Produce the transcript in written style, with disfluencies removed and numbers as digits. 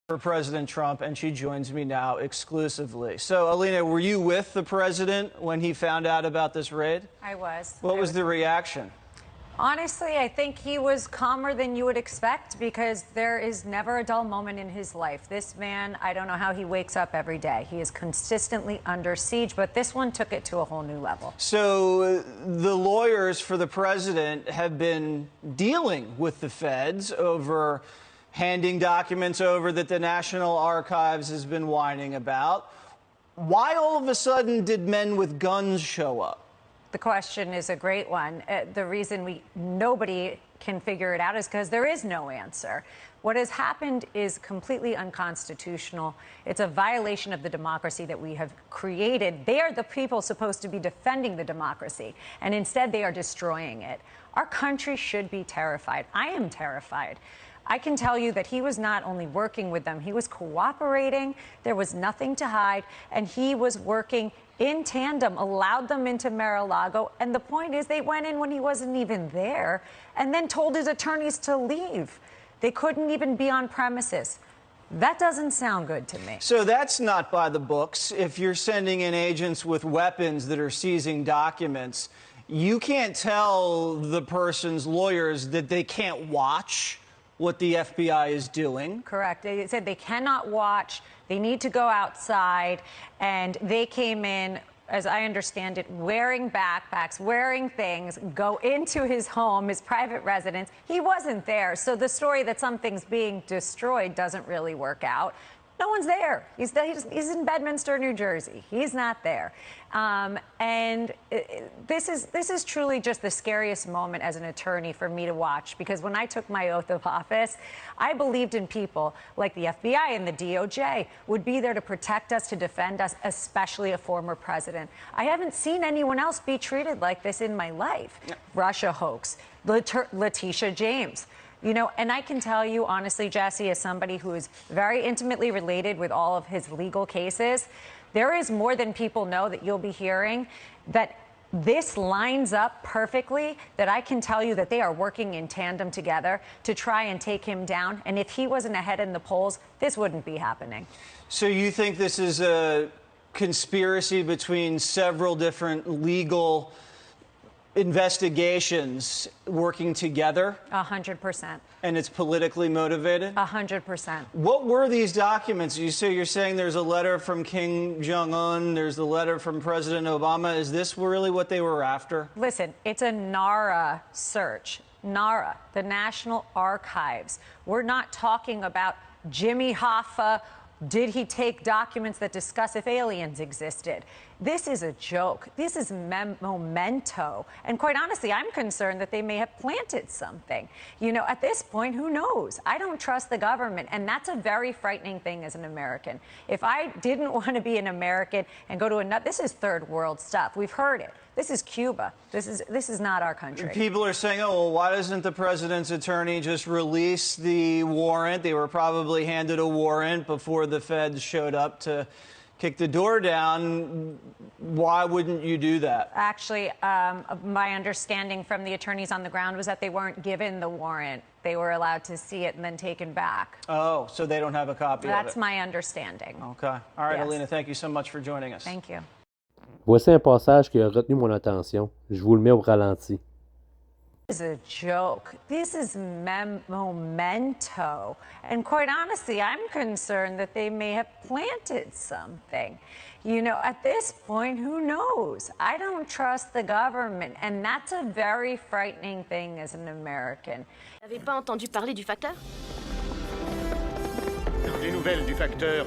For President Trump, and she joins me now exclusively. So, Alina, were you with the president when he found out about this raid? I was. What was the reaction? Honestly, I think he was calmer than you would expect because there is never a dull moment in his life. This man, I don't know how he wakes up every day. He is consistently under siege, but this one took it to a whole new level. So, the lawyers for the president have been dealing with the feds over handing documents over that the National Archives has been whining about. Why all of a sudden did men with guns show up? The question is a great one. The reason nobody can figure it out is because there is no answer. What has happened is completely unconstitutional. It's a violation of the democracy that we have created. They are the people supposed to be defending the democracy, and instead they are destroying it. Our country should be terrified. I am terrified. I can tell you that he was not only working with them, he was cooperating. There was nothing to hide, and he was working in tandem, allowed them into Mar-a-Lago. And the point is, they went in when he wasn't even there and then told his attorneys to leave. They couldn't even be on premises. That doesn't sound good to me. So that's not by the books. If you're sending in agents with weapons that are seizing documents, you can't tell the person's lawyers that they can't watch what the FBI is doing. Correct. They said they cannot watch. They need to go outside. And they came in, as I understand it, wearing backpacks, wearing things, go into his home, his private residence. He wasn't there. So the story that something's being destroyed doesn't really work out. No one's there. He's in Bedminster, New Jersey. He's not there. This is truly just the scariest moment as an attorney for me to watch, because when I took my oath of office, I believed in people like the FBI and the DOJ would be there to protect us, to defend us, especially a former president. I haven't seen anyone else be treated like this in my life. Russia hoax, Letitia James. You know, and I can tell you, honestly, Jessie, as somebody who is very intimately related with all of his legal cases, there is more than people know that you'll be hearing, that this lines up perfectly, that I can tell you that they are working in tandem together to try and take him down. And if he wasn't ahead in the polls, this wouldn't be happening. So you think this is a conspiracy between several different legal investigations working together? 100%. And it's politically motivated? 100%. What were these documents? You're saying there's a letter from Kim Jong-un, there's the letter from President Obama. Is this really what they were after? Listen, it's a NARA search. NARA, the National Archives. We're not talking about Jimmy Hoffa. Did he take documents that discuss if aliens existed? This is a joke. This is memento. And quite honestly, I'm concerned that they may have planted something. You know, at this point, who knows? I don't trust the government, and that's a very frightening thing as an American. If I didn't want to be an American and go to another, this is third world stuff. We've heard it. This is Cuba. This is not our country. People are saying, oh, well, why doesn't the president's attorney just release the warrant? They were probably handed a warrant before the feds showed up to kick the door down. Why wouldn't you do that? Actually, my understanding from the attorneys on the ground was that they weren't given the warrant. They were allowed to see it and then taken back. Oh, so they don't have a copy of it? That's my understanding. Okay. All right, Yes. Alina, thank you so much for joining us. Thank you. Voici un passage qui a retenu mon attention. Je vous le mets au ralenti. This is a joke. This is memento. And quite honestly, I'm concerned that they may have planted something. You know, at this point, who knows? I don't trust the government, and that's a very frightening thing as an American. Vous n'avez pas entendu parler du Facteur? Les nouvelles du Facteur